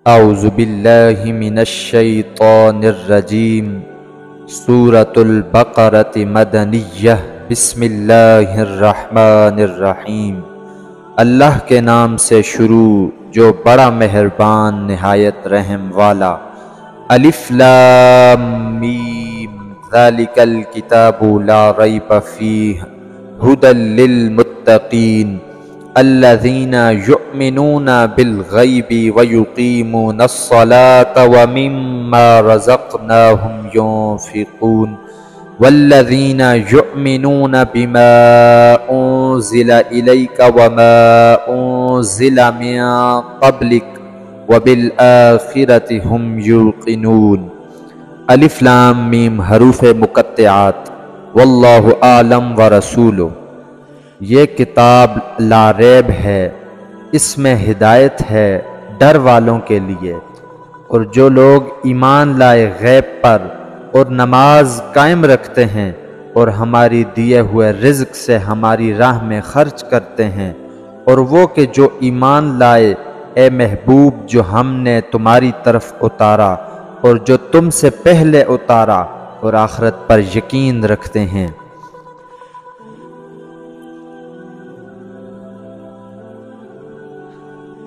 اعوذ باللہ من الشیطان الرجیم سورۃ البقرۃ مدنیہ بسم اللہ الرحمن الرحیم۔ اللہ کے نام سے شروع جو بڑا مہربان نہایت رحم والا۔ الف لام میم ذالک الکتاب لا ریب فیہ ھدی للمتقین الذین یؤمنون بالغیب ویقیمون الصلاة ومما رزقناہم ينفقون والذین یؤمنون بما انزل الیک وما انزل من قبلک وبالآخرۃ ھم یوقنون۔ الف لام میم حروف مقطعات۔ واللہ اعلم ورسولہ۔ یہ کتاب لا ریب ہے، اس میں ہدایت ہے ڈر والوں کے لیے، اور جو لوگ ایمان لائے غیب پر اور نماز قائم رکھتے ہیں اور ہماری دیے ہوئے رزق سے ہماری راہ میں خرچ کرتے ہیں، اور وہ کہ جو ایمان لائے اے محبوب جو ہم نے تمہاری طرف اتارا اور جو تم سے پہلے اتارا اور آخرت پر یقین رکھتے ہیں۔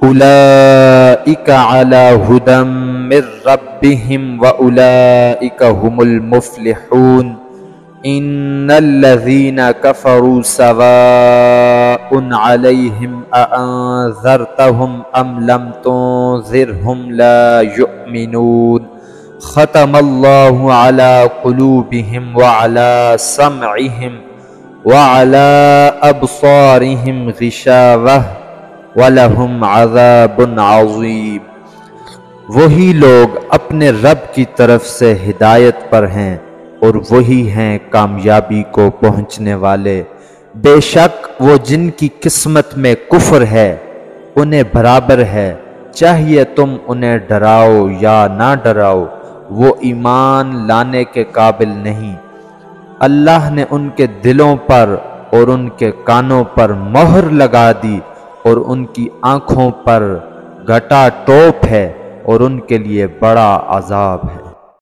اولئک علی ھدی من ربہم واولئک ھم المفلحون۔ ان الذین کفروا سواء علیہم اانذرتہم ام لم تنذرہم لا یؤمنون۔ ختم اللہ علی قلوبہم وعلی سمعہم وعلی ابصارہم غشاوہ وَلَهُمْ عَذَابٌ عَظِيمٌ۔ وہی لوگ اپنے رب کی طرف سے ہدایت پر ہیں اور وہی ہیں کامیابی کو پہنچنے والے۔ بے شک وہ جن کی قسمت میں کفر ہے انہیں برابر ہے، چاہیے تم انہیں ڈراؤ یا نہ ڈراؤ، وہ ایمان لانے کے قابل نہیں۔ اللہ نے ان کے دلوں پر اور ان کے کانوں پر مہر لگا دی اور ان کی آنکھوں پر گھٹا ٹوپ ہے اور ان کے لیے بڑا عذاب ہے۔